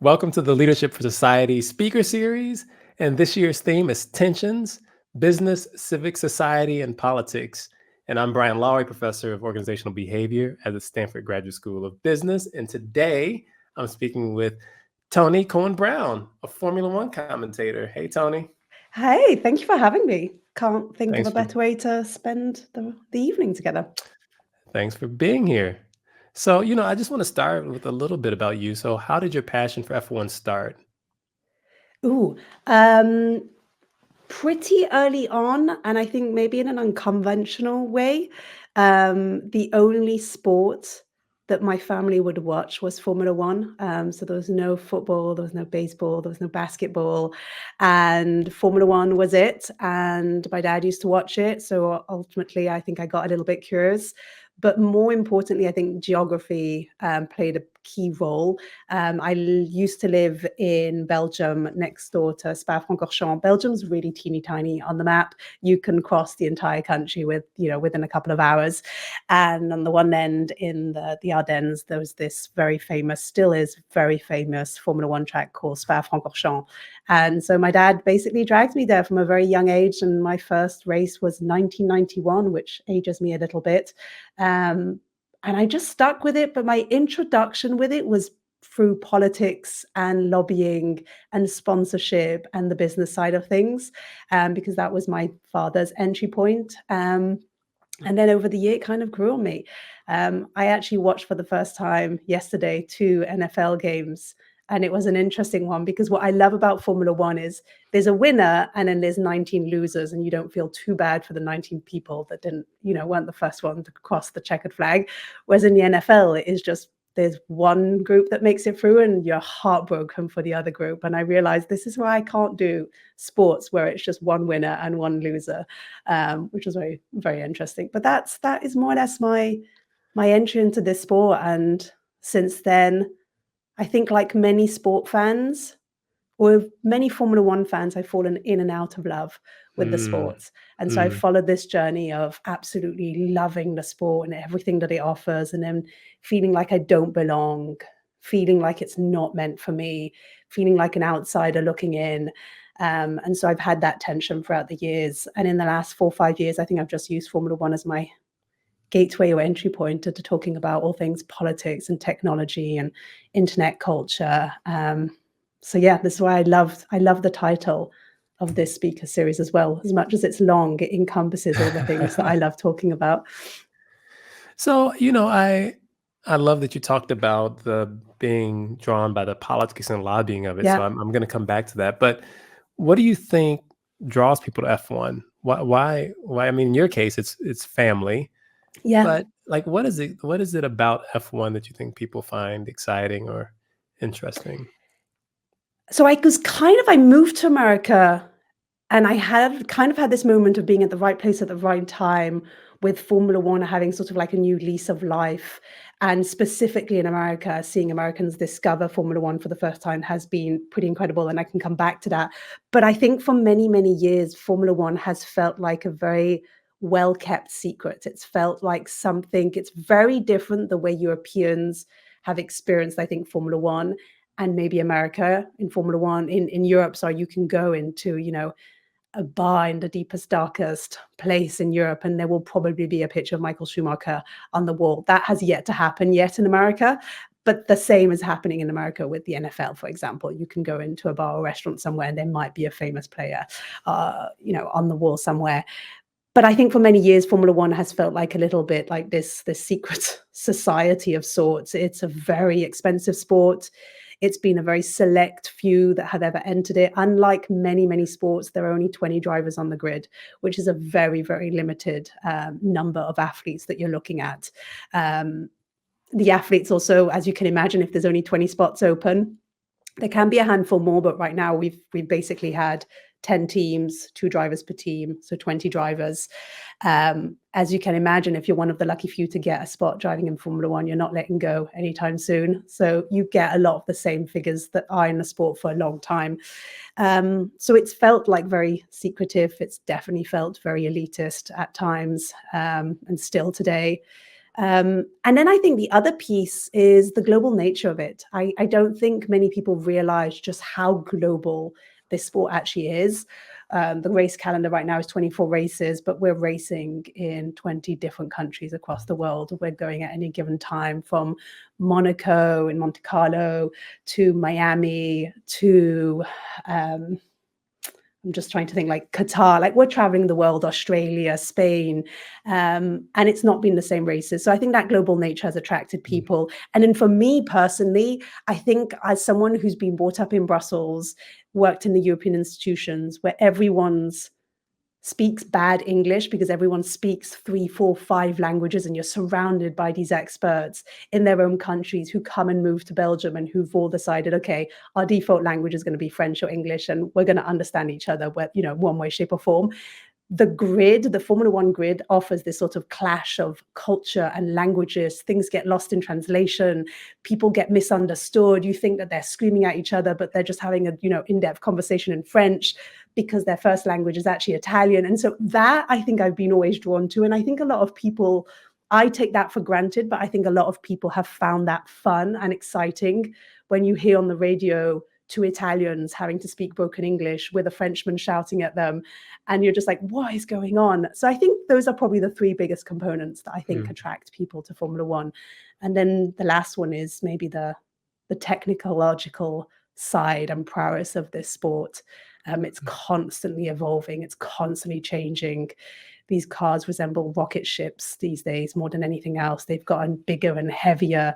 Welcome to the Leadership for Society speaker series. And this year's theme is tensions, business, civic society, and politics. And I'm Brian Lowry, professor of organizational behavior at the Stanford Graduate School of Business. And today I'm speaking with Tony Cowan-Brown, a Formula One commentator. Hey, Tony. Hey, thank you for having me. Can't think of Thanks a for better way to spend the evening together. thanks for being here. So, I just want to start with a little bit about you. So, how did your passion for F1 start? Ooh, um, pretty early on, and I think maybe in an unconventional way. The only sport that my family would watch was Formula One. So there was no football, there was no baseball, there was no basketball, and Formula One was it. And my dad used to watch it. So ultimately, I think I got a little bit curious. But more importantly, I think geography played a key role. Used to live in Belgium next door to Spa-Francorchamps. Belgium's really teeny tiny on the map. You can cross the entire country within a couple of hours. And on the one end in the Ardennes, there was this very famous, still is very famous Formula One track called Spa-Francorchamps. And so my dad basically dragged me there from a very young age. And my first race was 1991, which ages me a little bit. And I just stuck with it. But my introduction with it was through politics and lobbying and sponsorship and the business side of things, because that was my father's entry point. And then over the year, it kind of grew on me. I actually watched for the first time yesterday 2 NFL games. And it was an interesting one because what I love about Formula One is there's a winner and then there's 19 losers, and you don't feel too bad for the 19 people that weren't the first one to cross the checkered flag. Whereas in the NFL, it is just there's one group that makes it through and you're heartbroken for the other group. And I realized this is why I can't do sports where it's just one winner and one loser, which was very, very interesting. But that is more or less my entry into this sport. And since then, I think like many sport fans or many Formula One fans, I've fallen in and out of love with the Mm, sports. And so I've mm. followed this journey of absolutely loving the sport and everything that it offers, and then feeling like I don't belong, feeling like it's not meant for me, feeling like an outsider looking in. And so I've had that tension throughout the years. And in the last 4 or 5 years, I think I've just used Formula One as my gateway or entry point to talking about all things politics and technology and internet culture. So yeah, this is why I love the title of this speaker series as well. As much as it's long, it encompasses all the things that I love talking about. So, I love that you talked about the being drawn by the politics and lobbying of it. So Yeah, I'm going to come back to that. But what do you think draws people to F1? Why? I mean, in your case, it's family, yeah. but like, what is it about F1 that you think people find exciting or interesting? So I moved to America. And I had kind of had this moment of being at the right place at the right time with Formula One having sort of like a new lease of life. And specifically in America, seeing Americans discover Formula One for the first time has been pretty incredible. And I can come back to that. But I think for many, many years, Formula One has felt like a very well kept secret. It's felt like something, it's very different the way Europeans have experienced, I think, Formula One and maybe America in Formula One in Europe. So you can go into, a bar in the deepest, darkest place in Europe, and there will probably be a picture of Michael Schumacher on the wall. That has yet to happen yet in America, but the same is happening in America with the NFL, for example. You can go into a bar or restaurant somewhere, and there might be a famous player, on the wall somewhere. But I think for many years, Formula One has felt like a little bit like this secret society of sorts. It's a very expensive sport. It's been a very select few that have ever entered it. Unlike many, many sports, there are only 20 drivers on the grid, which is a very, very limited number of athletes that you're looking at. Um, the athletes also, as you can imagine, if there's only 20 spots open, there can be a handful more, but right now we've basically had 10 teams, 2 drivers per team, so 20 drivers. As you can imagine, if you're one of the lucky few to get a spot driving in Formula One, you're not letting go anytime soon. So you get a lot of the same figures that are in the sport for a long time. So it's felt like very secretive. It's definitely felt very elitist at times, and still today. And then I think the other piece is the global nature of it. I don't think many people realize just how global this sport actually is. The race calendar right now is 24 races, but we're racing in 20 different countries across the world. We're going at any given time from Monaco and Monte Carlo to Miami to I'm just trying to think, like Qatar, like we're traveling the world, Australia, Spain, and it's not been the same races. So I think that global nature has attracted Mm. people. And then for me personally, I think as someone who's been brought up in Brussels, worked in the European institutions where everyone's speaks bad English because everyone speaks 3, 4, 5 languages, and you're surrounded by these experts in their own countries who come and move to Belgium and who've all decided, okay, our default language is going to be French or English, and we're going to understand each other, one way, shape, or form. The Formula One grid offers this sort of clash of culture and languages. Things get lost in translation. People get misunderstood. You think that they're screaming at each other, but they're just having a, in-depth conversation in French because their first language is actually Italian. And so that I think I've been always drawn to. And I think a lot of people, I take that for granted, but I think a lot of people have found that fun and exciting when you hear on the radio two Italians having to speak broken English with a Frenchman shouting at them. And you're just like, what is going on? So I think those are probably the three biggest components that I think attract people to Formula One. And then the last one is maybe the technological side and prowess of this sport. It's constantly evolving. It's constantly changing. These cars resemble rocket ships these days more than anything else. They've gotten bigger and heavier.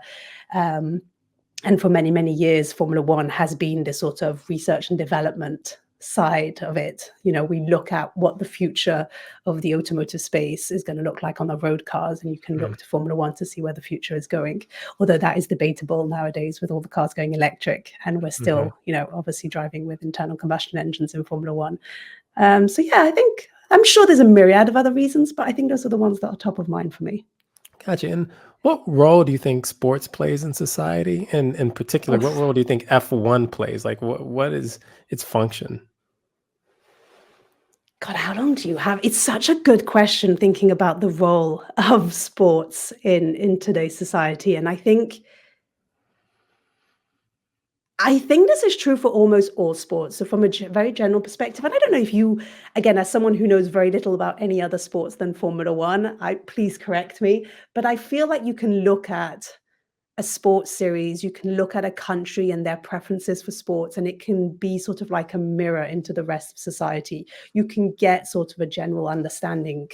And for many, many years, Formula One has been this sort of research and development side of it. We look at what the future of the automotive space is going to look like on the road cars, and you can look to Formula One to see where the future is going. Although that is debatable nowadays with all the cars going electric, and we're still, obviously driving with internal combustion engines in Formula One. So yeah, I'm sure there's a myriad of other reasons, but I think those are the ones that are top of mind for me. Gotcha. And what role do you think sports plays in society? And in particular, what Oof. role do you think F1 plays? Like, what is its function? God, how long do you have? It's such a good question thinking about the role of sports in today's society. And I think this is true for almost all sports. So from a very general perspective, and I don't know if you, again, as someone who knows very little about any other sports than Formula One, please correct me, but I feel like you can look at a sports series, you can look at a country and their preferences for sports, and it can be sort of like a mirror into the rest of society. You can get sort of a general understanding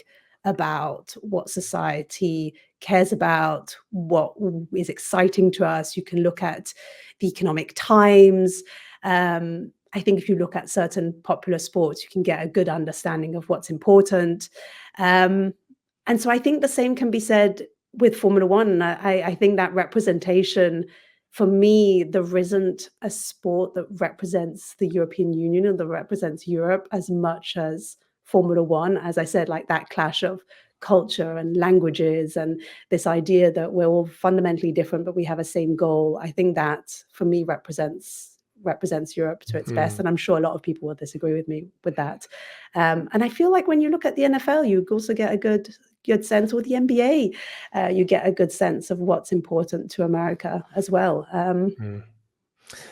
about what society cares about, what is exciting to us. You can look at the economic times. I think if you look at certain popular sports, you can get a good understanding of what's important. And so I think the same can be said with Formula One. I think that representation, for me, there isn't a sport that represents the European Union and that represents Europe as much as Formula One. As I said, like that clash of culture and languages and this idea that we're all fundamentally different, but we have a same goal. I think that for me represents Europe to its best. Mhm. And I'm sure a lot of people will disagree with me with that. And I feel like when you look at the NFL, you also get a good sense, or the NBA, you get a good sense of what's important to America as well. Mm.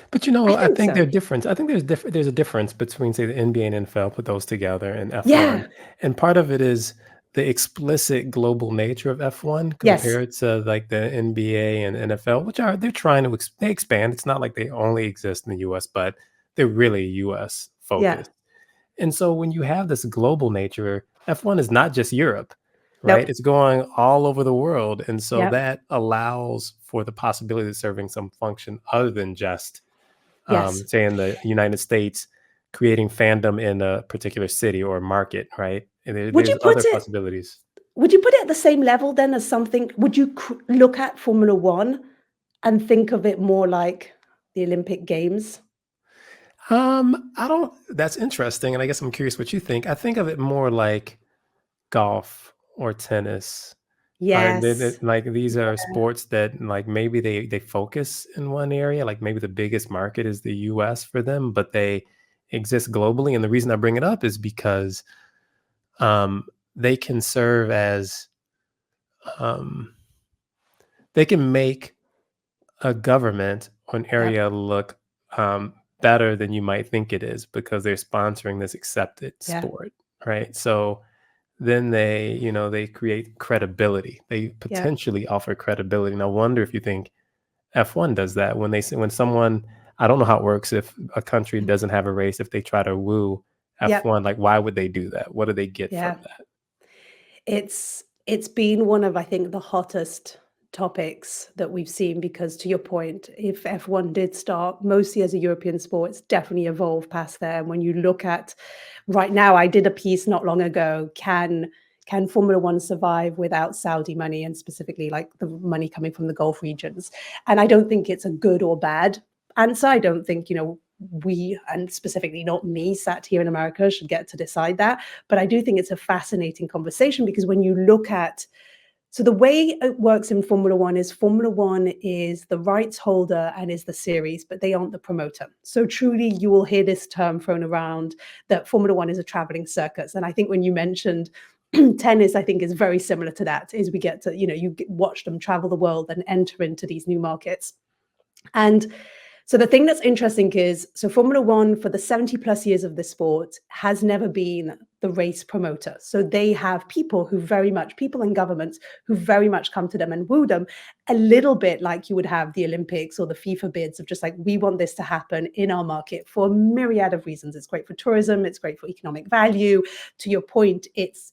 But I I think think so. they're different. I think there's a difference between, say, the NBA and NFL, put those together, and F1. Yeah. And part of it is the explicit global nature of F1 Yes. compared to like the NBA and NFL, which they're trying to they expand. It's not like they only exist in the US, but they're really US Yeah. focused. And so when you have this global nature, F1 is not just Europe, right? Nope. It's going all over the world. And so Yep. that allows for the possibility of serving some function other than just, Yes. say, in the United States, creating fandom in a particular city or market, right? And Would you there's other put it possibilities. would you put it at the same level then as something, would you look at Formula One and think of it more like the Olympic Games? I don't, that's interesting. And I guess I'm curious what you think. I think of it more like golf or tennis. Yes. Like these are sports that like maybe they focus in one area, like maybe the biggest market is the US for them, but they exist globally. And the reason I bring it up is because um, they can serve as um, they can make a government or an Yep. area look better than you might think it is because they're sponsoring this accepted Yeah. sport, right? So then they, they create credibility. They Yeah. potentially offer credibility. And I wonder if you think F1 does that when when someone, I don't know how it works if a country doesn't have a race, if they try to woo Yep. F1, like why would they do that? What do they get from Yeah. that? It's been one of, I think, the hottest topics that we've seen because to your point, if F1 did start mostly as a European sport, it's definitely evolved past there. And when you look at right now, I did a piece not long ago, can Formula One survive without Saudi money and specifically like the money coming from the Gulf regions? And I don't think it's a good or bad answer. I don't think, we, and specifically not me, sat here in America, should get to decide that. But I do think it's a fascinating conversation because when you look at, so the way it works in Formula One is the rights holder and is the series, but they aren't the promoter. So truly, you will hear this term thrown around that Formula One is a traveling circus. And I think when you mentioned tennis, I think is very similar to that, is we get to, watch them travel the world and enter into these new markets. And so the thing that's interesting is, so Formula One for the 70 plus years of the sport has never been the race promoter. So they have people and governments who very much come to them and woo them, a little bit like you would have the Olympics or the FIFA bids of just like, we want this to happen in our market for a myriad of reasons. It's great for tourism. It's great for economic value. To your point, it's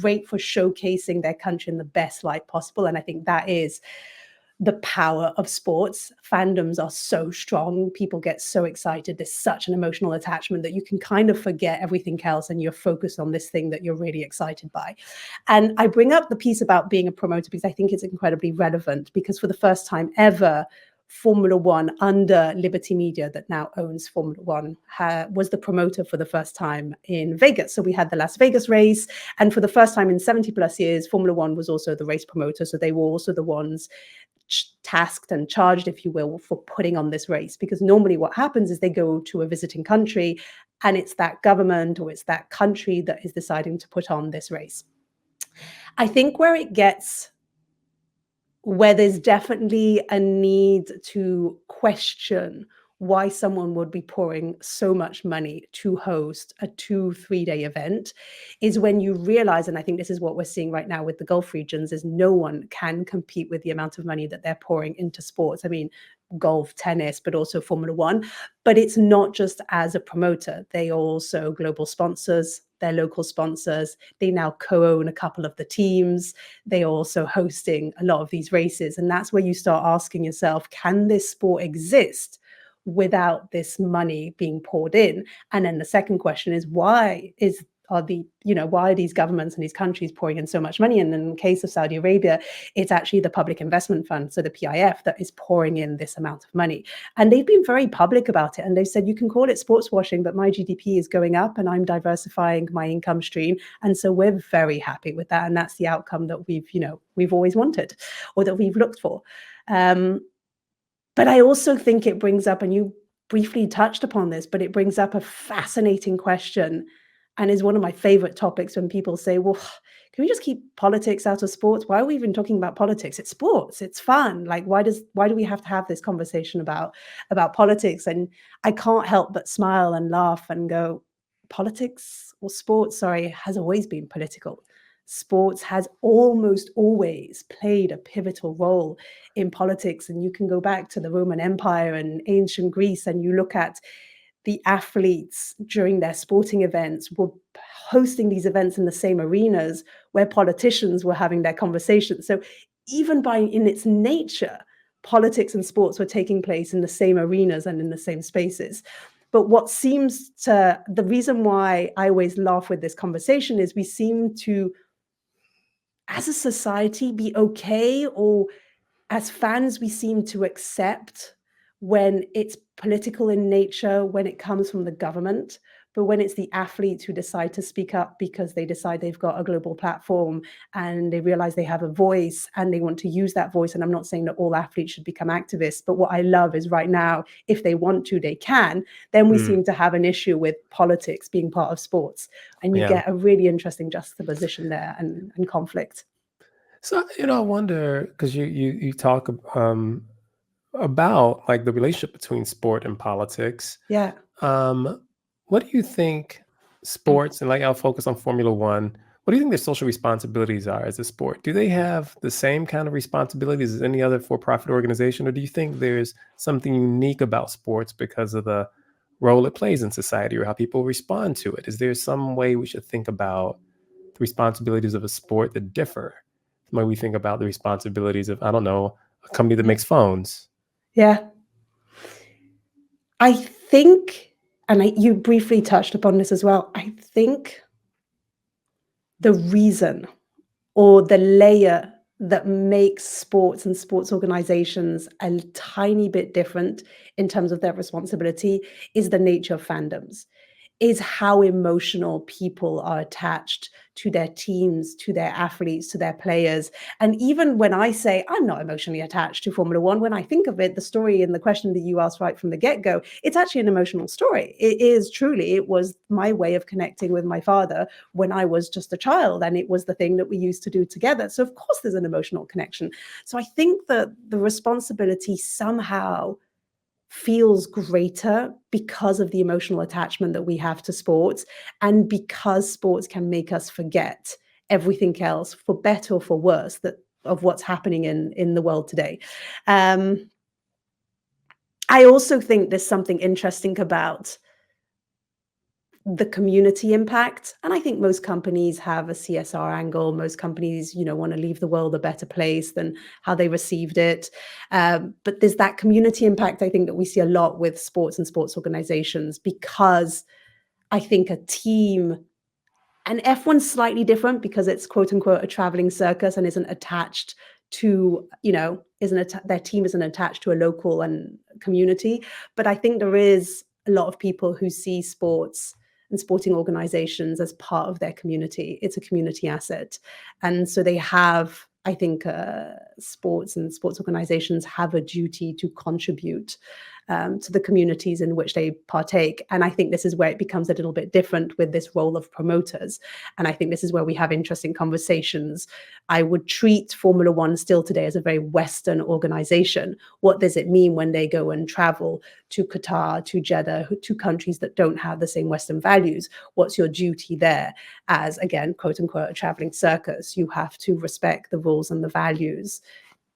great for showcasing their country in the best light possible. And I think that is the power of sports. Fandoms are so strong. People get so excited. There's such an emotional attachment that you can kind of forget everything else and you're focused on this thing that you're really excited by. And I bring up the piece about being a promoter because I think it's incredibly relevant because for the first time ever, Formula One under Liberty Media that now owns Formula One was the promoter for the first time in Vegas. So we had the Las Vegas race. And for the first time in 70 plus years, Formula One was also the race promoter. So they were also the ones tasked and charged, if you will, for putting on this race. Because normally what happens is they go to a visiting country and it's that government or it's that country that is deciding to put on this race. I think where there's definitely a need to question why someone would be pouring so much money to host a 2-3 day event is when you realize, and I think this is what we're seeing right now with the Gulf regions, is no one can compete with the amount of money that they're pouring into sports. I mean, golf, tennis, but also Formula One. But it's not just as a promoter. They are also global sponsors, they're local sponsors. They now co-own a couple of the teams. They are also hosting a lot of these races. And that's where you start asking yourself, can this sport exist without this money being poured in? And then the second question is, why are these governments and these countries pouring in so much money? And in the case of Saudi Arabia, it's actually the Public Investment Fund, so the PIF, that is pouring in this amount of money. And they've been very public about it. And they've said, you can call it sports washing, but my GDP is going up and I'm diversifying my income stream. And so we're very happy with that. And that's the outcome that we've always wanted or that we've looked for. But I also think it brings up, and you briefly touched upon this, but it brings up a fascinating question and is one of my favorite topics when people say, well, can we just keep politics out of sports? Why are we even talking about politics? It's sports. It's fun. Like, why do we have to have this conversation about politics? And I can't help but smile and laugh and go, politics or sports, has always been political. Sports has almost always played a pivotal role in politics. And you can go back to the Roman Empire and ancient Greece, and you look at the athletes during their sporting events were hosting these events in the same arenas where politicians were having their conversations. So even in its nature, politics and sports were taking place in the same arenas and in the same spaces. But the reason why I always laugh with this conversation is we seem to, as a society, be okay, or as fans, we seem to accept when it's political in nature, when it comes from the government, but when it's the athletes who decide to speak up because they decide they've got a global platform and they realize they have a voice and they want to use that voice. And I'm not saying that all athletes should become activists, but what I love is right now, if they want to, they can. Then we seem to have an issue with politics being part of sports. And you get a really interesting juxtaposition there and conflict. So, I wonder because you talk about like the relationship between sport and politics. Yeah. Um, what do you think sports and like I'll focus on Formula One? What do you think their social responsibilities are as a sport? Do they have the same kind of responsibilities as any other for-profit organization, or do you think there's something unique about sports because of the role it plays in society or how people respond to it? Is there some way we should think about the responsibilities of a sport that differ from the way we think about the responsibilities of, I don't know, a company that Yeah. makes phones? Yeah. I think, and you briefly touched upon this as well, I think the reason or the layer that makes sports and sports organizations a tiny bit different in terms of their responsibility is the nature of fandoms, is how emotional people are attached to their teams, to their athletes, to their players. And even when I say I'm not emotionally attached to Formula One, when I think of it, the story and the question that you asked right from the get go, it's actually an emotional story. It is truly, it was my way of connecting with my father when I was just a child. And it was the thing that we used to do together. So, of course, there's an emotional connection. So, I think that the responsibility somehow feels greater because of the emotional attachment that we have to sports and because sports can make us forget everything else for better or for worse that of what's happening in the world today. um I also think there's something interesting about the community impact, and I think most companies have a CSR angle. Most companies, want to leave the world a better place than how they received it. But there's that community impact, I think, that we see a lot with sports and sports organizations, because I think a team, and F1's slightly different because it's quote unquote a traveling circus and isn't attached to, their team isn't attached to a local and community. But I think there is a lot of people who see sports and sporting organizations as part of their community. It's a community asset. And so they have, I think, sports and sports organizations have a duty to contribute to the communities in which they partake. And I think this is where it becomes a little bit different with this role of promoters. And I think this is where we have interesting conversations. I would treat Formula One still today as a very Western organization. What does it mean when they go and travel to Qatar, to Jeddah, to countries that don't have the same Western values? What's your duty there as, again, quote unquote, a traveling circus? You have to respect the rules and the values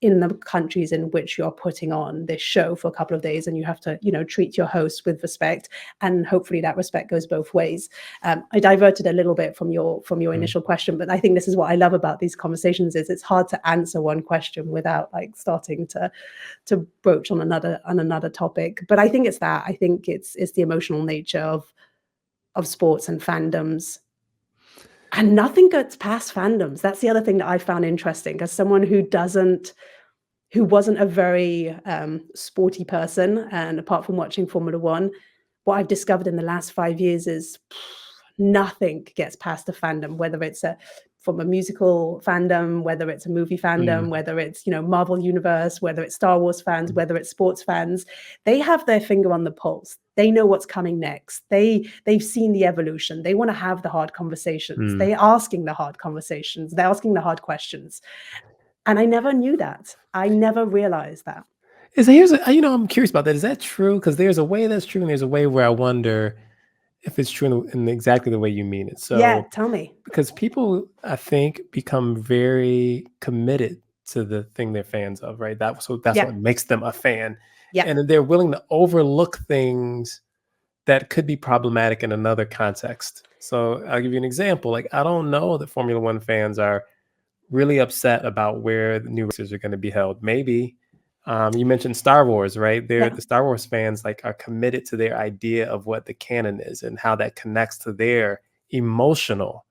in the countries in which you're putting on this show for a couple of days, and you have to, treat your hosts with respect, and hopefully that respect goes both ways. I diverted a little bit from your Mm. initial question, but I think this is what I love about these conversations: is it's hard to answer one question without like starting to broach on another topic. But I think it's that. I think it's the emotional nature of sports and fandoms. And nothing gets past fandoms. That's the other thing that I found interesting as someone who wasn't a very sporty person. And apart from watching Formula One, what I've discovered in the last 5 years is nothing gets past a fandom, whether it's from a musical fandom, whether it's a movie fandom, Mm. whether it's, Marvel Universe, whether it's Star Wars fans, whether it's sports fans. They have their finger on the pulse. They know what's coming next. They've seen the evolution. They want to have the hard conversations. Mm. They're asking the hard conversations. They're asking the hard questions. And I never knew that. I never realized that. I'm curious about that. Is that true? Because there's a way that's true, and there's a way where I wonder if it's true in exactly the way you mean it. Yeah, So, tell me. because people, I think, become very committed to the thing they're fans of, right? That's Yeah, what makes them a fan, yeah, and they're willing to overlook things that could be problematic in another context. So, I'll give you an example. Like, I don't know that Formula One fans are really upset about where the new races are going to be held. Maybe you mentioned Star Wars, right? They're yeah. the Star Wars fans like are committed to their idea of what the canon is and how that connects to their emotional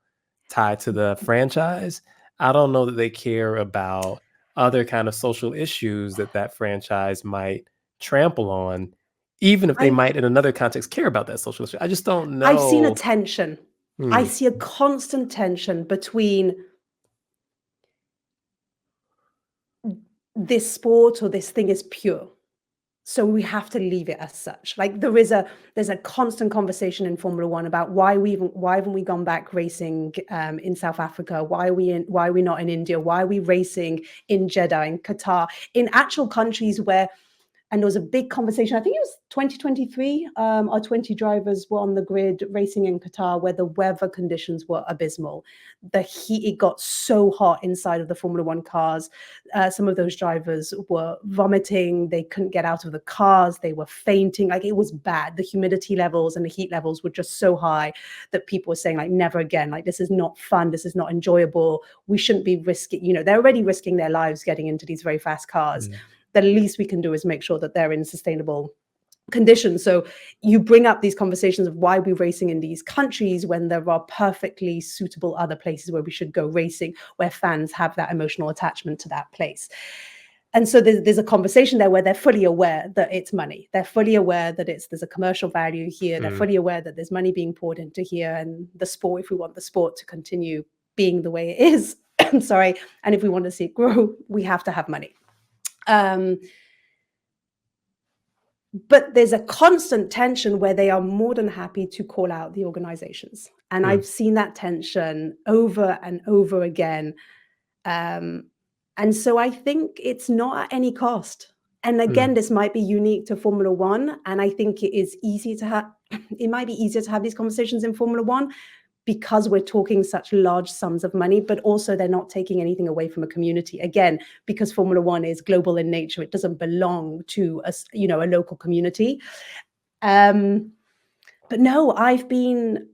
tie to the franchise. I don't know that they care about other kind of social issues that franchise might trample on, even if they I've might in another context care about that social issue. I just don't I've seen a know. tension. I Hmm. see a constant tension between this sport or this thing is pure. So we have to leave it as such. Like there's a constant conversation in Formula One about why haven't we gone back racing in South Africa? Why are we not in India? Why are we racing in Jeddah, in Qatar, in actual countries where, and there was a big conversation, I think it was 2023, our 20 drivers were on the grid racing in Qatar where the weather conditions were abysmal. The heat, it got so hot inside of the Formula One cars. Some of those drivers were vomiting. They couldn't get out of the cars. They were fainting. Like it was bad. The humidity levels and the heat levels were just so high that people were saying like, never again, like this is not fun. This is not enjoyable. We shouldn't be risking, they're already risking their lives getting into these very fast cars. The least we can do is make sure that they're in sustainable conditions. So you bring up these conversations of why we're racing in these countries when there are perfectly suitable other places where we should go racing, where fans have that emotional attachment to that place. And so there's a conversation there where they're fully aware that it's money. They're fully aware that there's a commercial value here. They're fully aware that there's money being poured into here, and the sport, if we want the sport to continue being the way it is, I'm sorry, and if we want to see it grow, we have to have money. But there's a constant tension where they are more than happy to call out the organizations. And I've seen that tension over and over again. And so I think it's not at any cost. And again, this might be unique to Formula One. And I think it is easy to have, it might be easier to have these conversations in Formula One because we're talking such large sums of money, but also they're not taking anything away from a community. Again, because Formula One is global in nature, it doesn't belong to a local community. But no, I've been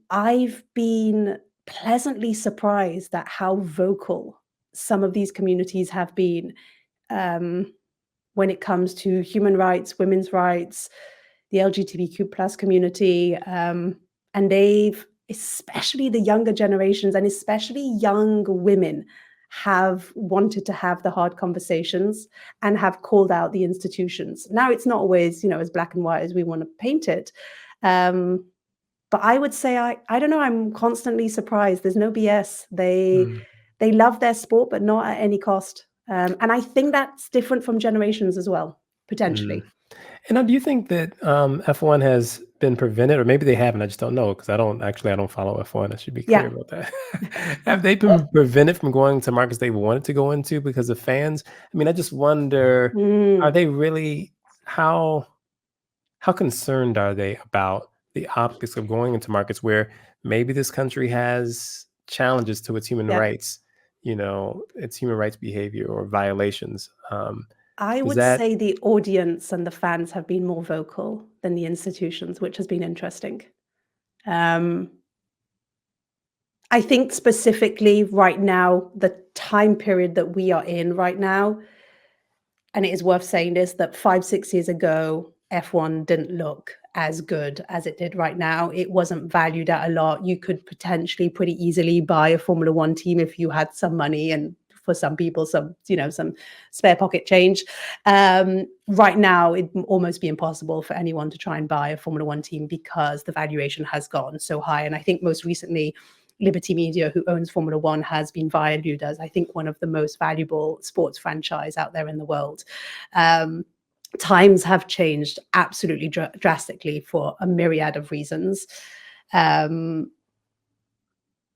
pleasantly surprised at how vocal some of these communities have been when it comes to human rights, women's rights, the LGBTQ plus community, and they've, especially the younger generations and especially young women, have wanted to have the hard conversations and have called out the institutions. Now, it's not always, as black and white as we want to paint it. But I would say, I don't know, I'm constantly surprised. There's no BS. They love their sport, but not at any cost. And I think that's different from generations as well, potentially. And do you think that F1 has been prevented, or maybe they haven't? I just don't know because I don't follow F1. I should be clear about that. Have they been prevented from going to markets they wanted to go into because of fans? I mean, I just wonder, are they really, how concerned are they about the optics of going into markets where maybe this country has challenges to its human rights, its human rights behavior or violations? I would say the audience and the fans have been more vocal than the institutions, which has been interesting. I think specifically right now, the time period that we are in right now, and it is worth saying this, that 5-6 years ago, F1 didn't look as good as it did right now. It wasn't valued at a lot. You could potentially pretty easily buy a Formula One team if you had some money, and for some people, some spare pocket change. Right now, it'd almost be impossible for anyone to try and buy a Formula One team because the valuation has gone so high. And I think most recently, Liberty Media, who owns Formula One, has been valued as, I think, one of the most valuable sports franchise out there in the world. Times have changed absolutely drastically for a myriad of reasons.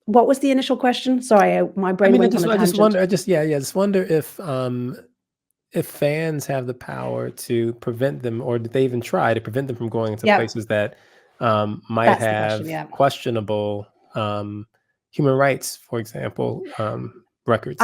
What was the initial question? Sorry, my brain went on a tangent. I just wonder if fans have the power to prevent them, or did they even try to prevent them from going into places that might have questionable human rights, for example, records?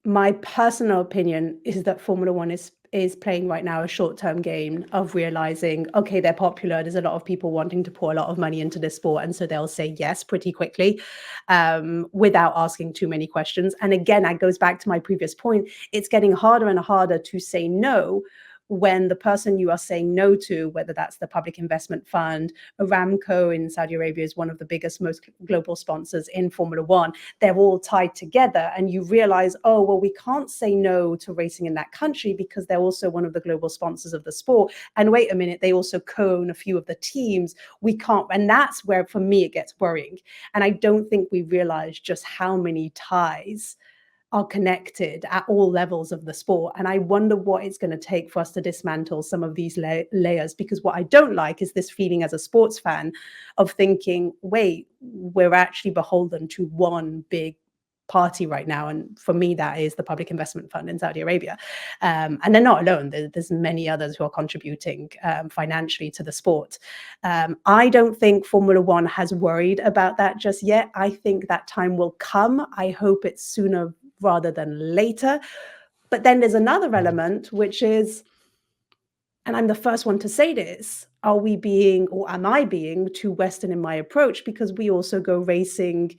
My personal opinion is that Formula One is playing right now a short-term game of realizing, okay, they're popular. There's a lot of people wanting to pour a lot of money into this sport. And so they'll say yes pretty quickly without asking too many questions. And again, that goes back to my previous point. It's getting harder and harder to say no when the person you are saying no to, whether that's the Public Investment Fund, Aramco in Saudi Arabia is one of the biggest, most global sponsors in Formula One. They're all tied together, and you realize, oh, well, we can't say no to racing in that country because they're also one of the global sponsors of the sport. And wait a minute, they also co-own a few of the teams. We can't, and that's where, for me, it gets worrying. And I don't think we realize just how many ties are connected at all levels of the sport. And I wonder what it's going to take for us to dismantle some of these layers, because what I don't like is this feeling as a sports fan of thinking, wait, we're actually beholden to one big party right now. And for me, that is the Public Investment Fund in Saudi Arabia. And they're not alone. There's many others who are contributing financially to the sport. I don't think Formula One has worried about that just yet. I think that time will come. I hope it's sooner rather than later. But then there's another element, which is, and I'm the first one to say this, are we being, or am I being, too Western in my approach? Because we also go racing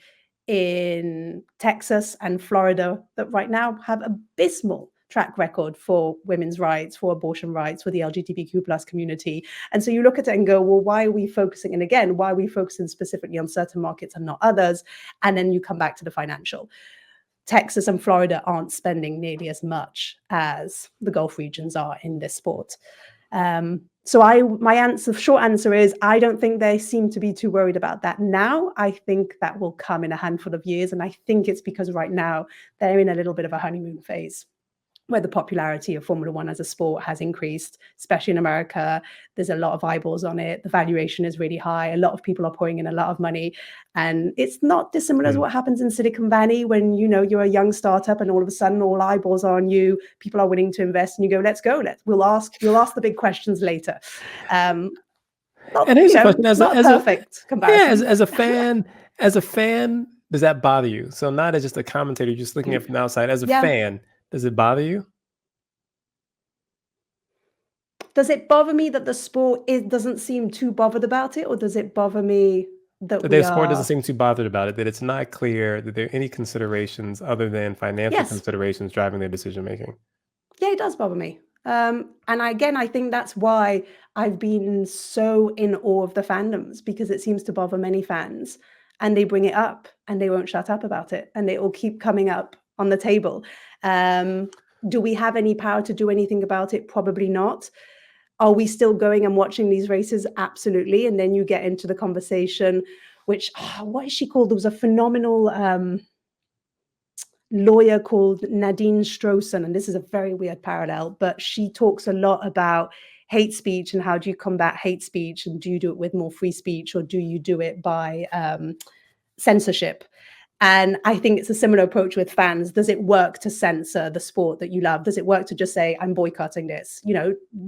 in Texas and Florida that right now have abysmal track record for women's rights, for abortion rights, for the LGBTQ plus community. And so you look at it and go, well, why are we focusing? And again, why are we focusing specifically on certain markets and not others? And then you come back to the financial. Texas and Florida aren't spending nearly as much as the Gulf regions are in this sport. My short answer is, I don't think they seem to be too worried about that now. I think that will come in a handful of years. And I think it's because right now they're in a little bit of a honeymoon phase, where the popularity of Formula One as a sport has increased, especially in America. There's a lot of eyeballs on it. The valuation is really high. A lot of people are pouring in a lot of money. And it's not dissimilar to what happens in Silicon Valley when, you're a young startup and all of a sudden all eyeballs are on you. People are willing to invest and you go, let's go. We'll ask the big questions later. And here's a question: not a perfect comparison. As a fan, does that bother you? So not as just a commentator, just looking at it from the outside. As a fan, does it bother you? Does it bother me that the sport doesn't seem too bothered about it, or does it bother me that the sport doesn't seem too bothered about it? That it's not clear that there are any considerations other than financial considerations driving their decision making. Yeah, it does bother me. And I think that's why I've been so in awe of the fandoms, because it seems to bother many fans, and they bring it up and they won't shut up about it, and it will keep coming up on the table. Do we have any power to do anything about it? Probably not. Are we still going and watching these races? Absolutely. And then you get into the conversation, which, what is she called? There was a phenomenal lawyer called Nadine Strossen, and this is a very weird parallel, but she talks a lot about hate speech and how do you combat hate speech, and do you do it with more free speech, or do you do it by censorship? And I think it's a similar approach with fans. Does it work to censor the sport that you love? Does it work to just say, I'm boycotting this?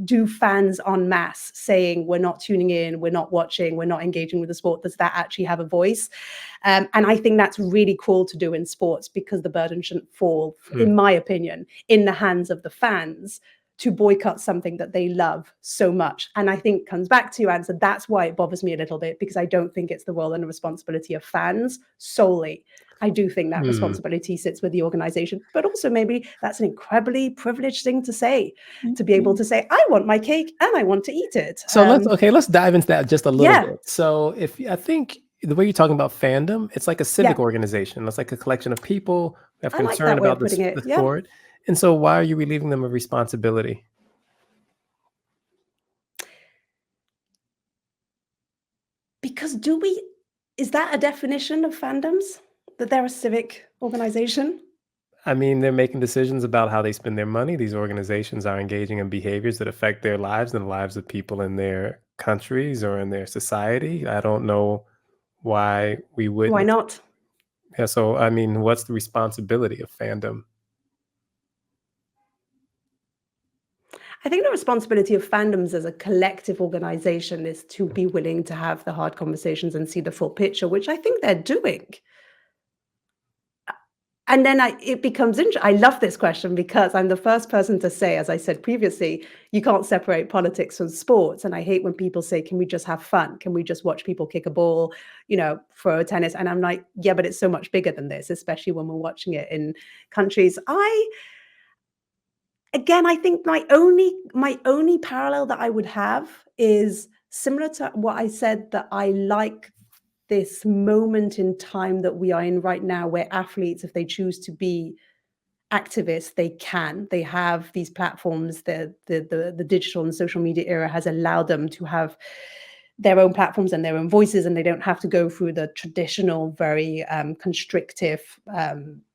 Do fans en masse saying, we're not tuning in, we're not watching, we're not engaging with the sport? Does that actually have a voice? And I think that's really cool to do in sports, because the burden shouldn't fall, in my opinion, in the hands of the fans to boycott something that they love so much. And I think comes back to your answer. That's why it bothers me a little bit, because I don't think it's the role and the responsibility of fans solely. I do think that responsibility sits with the organization, but also maybe that's an incredibly privileged thing to say, to be able to say, I want my cake and I want to eat it. So let's dive into that just a little bit. So I think the way you're talking about fandom, it's like a civic organization. It's like a collection of people who have concern about the sport. And so why are you relieving them of responsibility? Because is that a definition of fandoms? That they're a civic organization? I mean, they're making decisions about how they spend their money. These organizations are engaging in behaviors that affect their lives and the lives of people in their countries or in their society. I don't know why we wouldn't. Why not? Yeah, so, I mean, what's the responsibility of fandom? I think the responsibility of fandoms as a collective organization is to be willing to have the hard conversations and see the full picture, which I think they're doing. And then it becomes interesting. I love this question, because I'm the first person to say, as I said previously, you can't separate politics from sports. And I hate when people say, can we just have fun? Can we just watch people kick a ball, throw a tennis? And I'm like, yeah, but it's so much bigger than this, especially when we're watching it in countries. I think my only parallel that I would have is similar to what I said, that I like this moment in time that we are in right now, where athletes, if they choose to be activists, they have these platforms. The digital and social media era has allowed them to have their own platforms and their own voices, and they don't have to go through the traditional, very constrictive,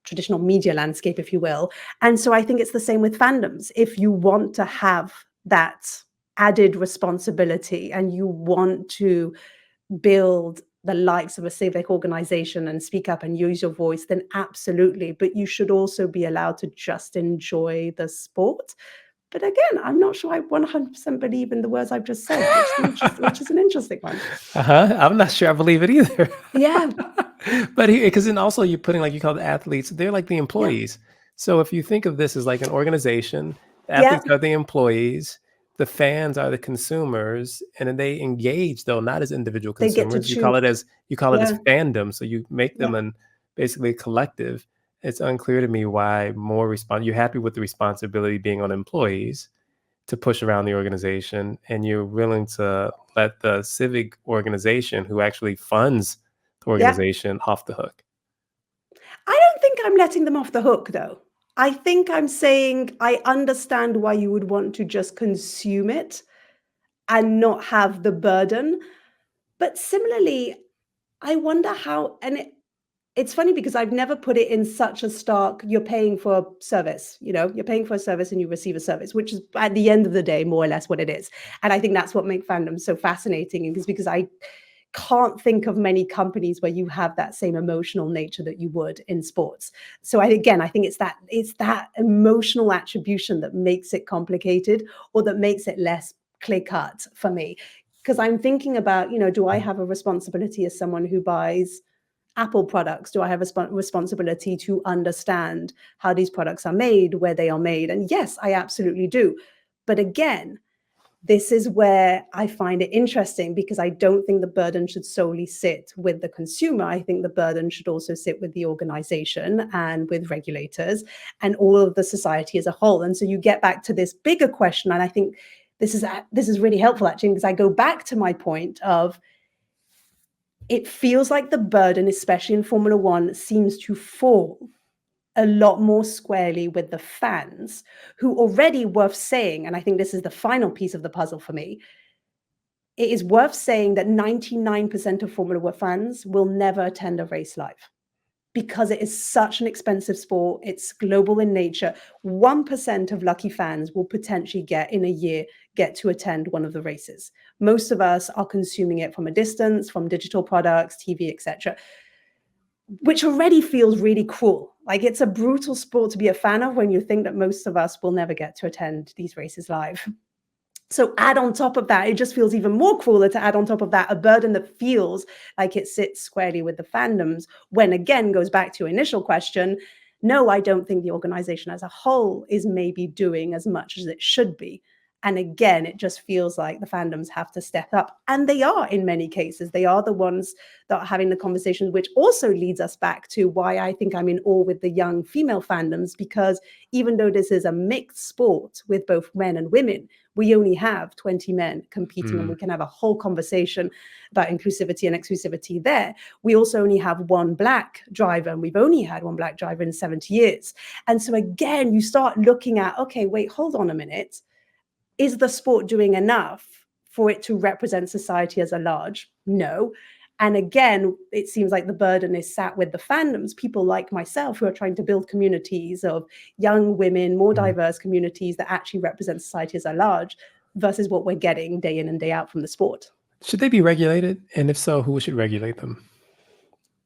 traditional media landscape, if you will. And so I think it's the same with fandoms. If you want to have that added responsibility and you want to build the likes of a civic organization and speak up and use your voice, then absolutely. But you should also be allowed to just enjoy the sport. But again, I'm not sure I 100% believe in the words I've just said, which is an interesting one. I'm not sure I believe it either. Yeah, But because then also you're putting, like you call the athletes, they're like the yeah, employees. So if you think of this as like an organization, the yeah. athletes are the employees, the fans are the consumers, and then they engage though not as individual They get to consumers. choose. You call it as Yeah, fandom. So you make yeah, them an basically a collective. It's unclear to me why you're happy with the responsibility being on employees to push around the organization, and you're willing to let the civic organization who actually funds the yeah. organization off the hook. I don't think I'm letting them off the hook, though. I think I'm saying I understand why you would want to just consume it and not have the burden. But similarly, I wonder how, and it's funny because I've never put it in such a stark, you're paying for a service, you're paying for a service and you receive a service, which is at the end of the day, more or less what it is. And I think that's what makes fandom so fascinating, is because I can't think of many companies where you have that same emotional nature that you would in sports. So I think it's that emotional attribution that makes it complicated, or that makes it less clear cut for me. Because I'm thinking about, do I have a responsibility as someone who buys Apple products? Do I have a responsibility to understand how these products are made, where they are made? And yes, I absolutely do. But again, this is where I find it interesting, because I don't think the burden should solely sit with the consumer. I think the burden should also sit with the organization and with regulators and all of the society as a whole. And so you get back to this bigger question, and I think this is really helpful, actually, because I go back to my point of, it feels like the burden, especially in Formula One, seems to fall a lot more squarely with the fans, who already, worth saying, and I think this is the final piece of the puzzle for me, it is worth saying that 99% of Formula One fans will never attend a race live, because it is such an expensive sport. It's global in nature. 1% of lucky fans will potentially get to attend one of the races. Most of us are consuming it from a distance, from digital products, TV, etc., which already feels really cruel. Like, it's a brutal sport to be a fan of when you think that most of us will never get to attend these races live. So add on top of that, it just feels even more crueler to add on top of that a burden that feels like it sits squarely with the fandoms, when again goes back to your initial question. No, I don't think the organization as a whole is maybe doing as much as it should be. And again, it just feels like the fandoms have to step up. And they are, in many cases. They are the ones that are having the conversations, which also leads us back to why I think I'm in awe with the young female fandoms, because even though this is a mixed sport with both men and women, we only have 20 men competing, and we can have a whole conversation about inclusivity and exclusivity there. We also only have one black driver, and we've only had one black driver in 70 years. And so again, you start looking at, okay, wait, hold on a minute. Is the sport doing enough for it to represent society as a large? No. And again, it seems like the burden is sat with the fandoms, people like myself who are trying to build communities of young women, more diverse communities that actually represent society as a large, versus what we're getting day in and day out from the sport. Should they be regulated? And if so, who should regulate them?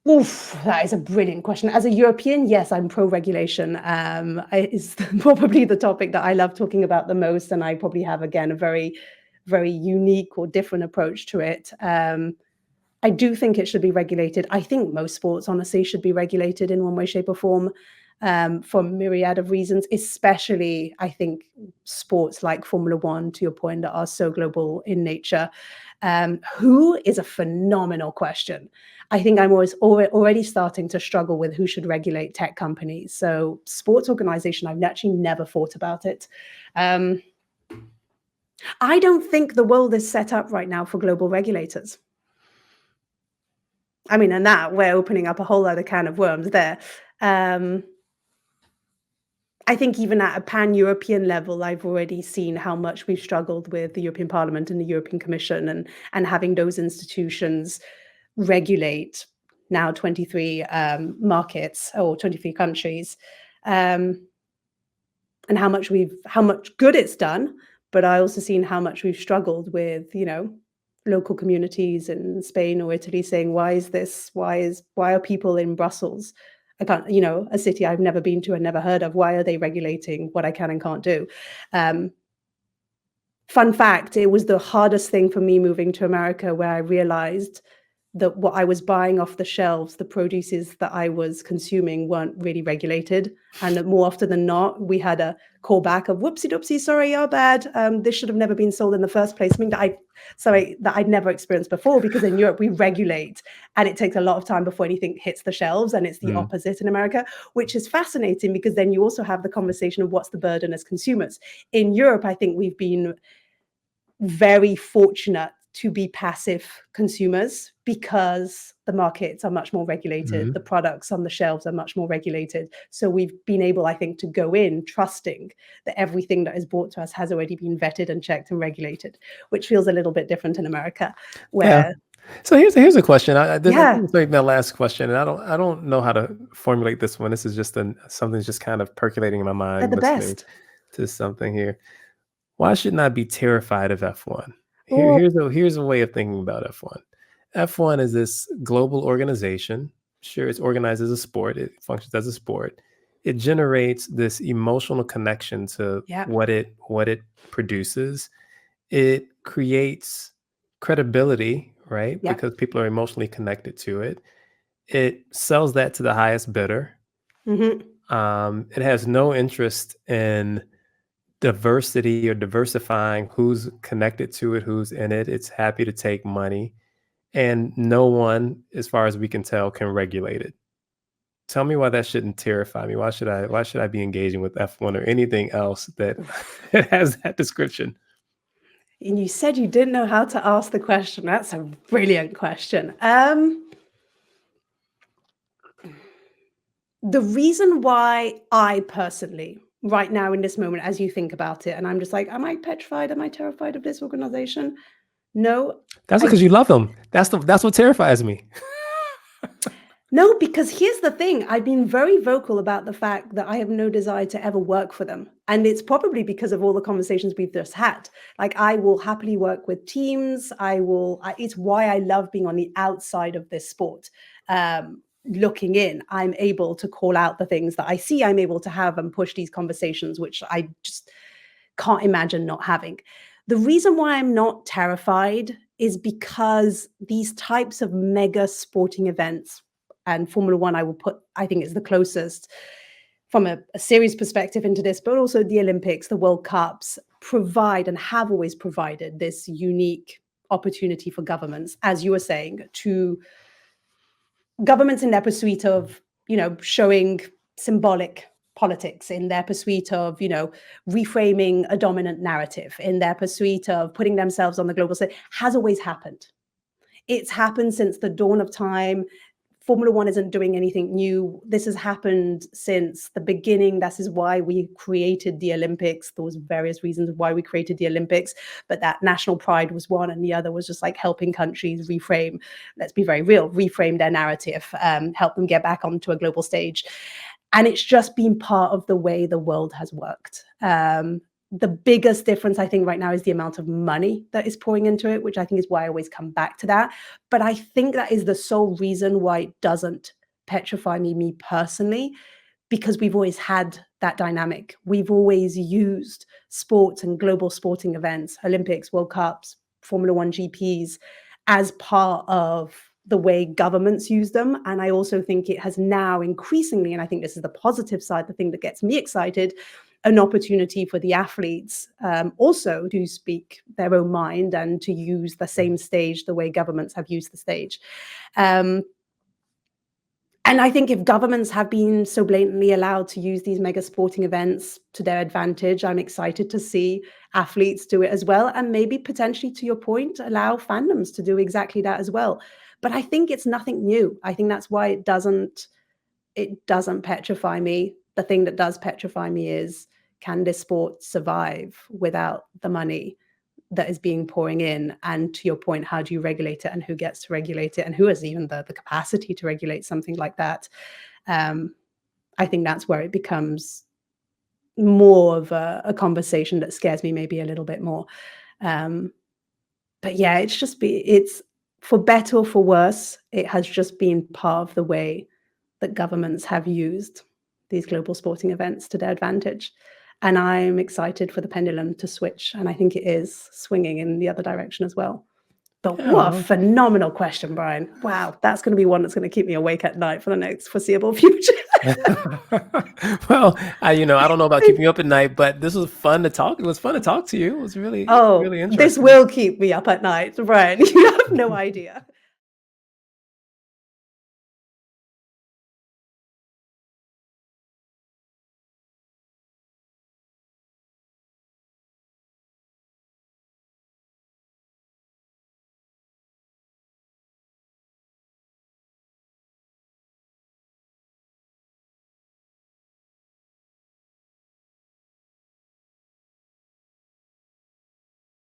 Oof, that is a brilliant question. As a European, yes, I'm pro-regulation. It's probably the topic that I love talking about the most, and I probably have, again, a very, very unique or different approach to it. I do think it should be regulated. I think most sports, honestly, should be regulated in one way, shape, or form, for a myriad of reasons, especially, I think, sports like Formula One, to your point, that are so global in nature. Who is a phenomenal question. I think I'm already starting to struggle with who should regulate tech companies. So sports organization, I've actually never thought about it. I don't think the world is set up right now for global regulators. I mean, and that we're opening up a whole other can of worms there. I think even at a pan-European level, I've already seen how much we've struggled with the European Parliament and the European Commission and having those institutions regulate now 23 markets or 23 countries, um, and how much good it's done. But I also seen how much we've struggled with, local communities in Spain or Italy saying, why is this? Why are people in Brussels? I can't, a city I've never been to and never heard of. Why are they regulating what I can and can't do? Um, Fun fact, it was the hardest thing for me moving to America, where I realized that what I was buying off the shelves, the produces that I was consuming, weren't really regulated. And that more often than not, we had a callback of whoopsie doopsie, sorry, our bad. This should have never been sold in the first place. Something that I'd never experienced before, because in Europe we regulate and it takes a lot of time before anything hits the shelves. And it's the Mm. opposite in America, which is fascinating, because then you also have the conversation of what's the burden as consumers. In Europe, I think we've been very fortunate to be passive consumers, because the markets are much more regulated. The Mhm. products on the shelves are much more regulated. So we've been able, I think, to go in trusting that everything that is brought to us has already been vetted and checked and regulated, which feels a little bit different in America, Yeah. where, So here's a question. I think yeah, it's maybe my last question, and I don't know how to formulate this one. This is just something's just kind of percolating in my they're mind, the listening best. to something here. Why shouldn't I be terrified of F1? Oh, Here's a way of thinking about F1. F1 is this global organization. Sure, it's organized as a sport. It functions as a sport. It generates this emotional connection to yeah, what it produces. It creates credibility, right? yeah. Because people are emotionally connected to it. It sells that to the highest bidder. Hmm. It has no interest in diversity or diversifying who's connected to it, who's in it. It's happy to take money, and no one, as far as we can tell, can regulate it. Tell me why that shouldn't terrify me. Why should I be engaging with F1 or anything else that it has that description? And you said you didn't know how to ask the question. That's a brilliant question. The reason why I personally, right now in this moment, as you think about it, and I'm just like, am I petrified? Am I terrified of this organization? No, That's I because you love them. That's what terrifies me. no, because here's the thing. I've been very vocal about the fact that I have no desire to ever work for them. And it's probably because of all the conversations we've just had. Like, I will happily work with teams. It's why I love being on the outside of this sport. Looking in, I'm able to call out the things that I see. I'm able to have and push these conversations, which I just can't imagine not having. The reason why I'm not terrified is because these types of mega sporting events, and Formula One, I think is the closest from a series perspective into this, but also the Olympics, the World Cups provide and have always provided this unique opportunity for governments, as you were saying, to governments in their pursuit of, showing symbolic politics, in their pursuit of, reframing a dominant narrative, in their pursuit of putting themselves on the global stage, has always happened. It's happened since the dawn of time. Formula One isn't doing anything new. This has happened since the beginning. This is why we created the Olympics. There was various reasons why we created the Olympics, but that national pride was one, and the other was just like helping countries reframe. Let's be very real, reframe their narrative, help them get back onto a global stage. And it's just been part of the way the world has worked. The biggest difference, I think, right now is the amount of money that is pouring into it, which I think is why I always come back to that. But I think that is the sole reason why it doesn't petrify me personally, because we've always had that dynamic. We've always used sports and global sporting events, Olympics, World Cups, Formula One GPs, as part of the way governments use them. And I also think it has now increasingly, and I think this is the positive side, the thing that gets me excited, an opportunity for the athletes also to speak their own mind and to use the same stage the way governments have used the stage. Um, and I think if governments have been so blatantly allowed to use these mega sporting events to their advantage, I'm excited to see athletes do it as well. And maybe potentially, to your point, allow fandoms to do exactly that as well. But I think it's nothing new. I think that's why it doesn't petrify me. the thing that does petrify me is, can this sport survive without the money that is being pouring in? And to your point, how do you regulate it, and who gets to regulate it, and who has even the capacity to regulate something like that? I think that's where it becomes more of a conversation that scares me maybe a little bit more. But yeah, it's for better or for worse, it has just been part of the way that governments have used these global sporting events to their advantage. And I'm excited for the pendulum to switch, and I think it is swinging in the other direction as well. But what a Yeah. phenomenal question, Brian. Wow, that's going to be one that's going to keep me awake at night for the next foreseeable future. Well, I don't know about keeping you up at night, but this was fun to talk. It was fun to talk to you. It was really, Oh, really this interesting. will keep me up at night, Brian. You have no idea.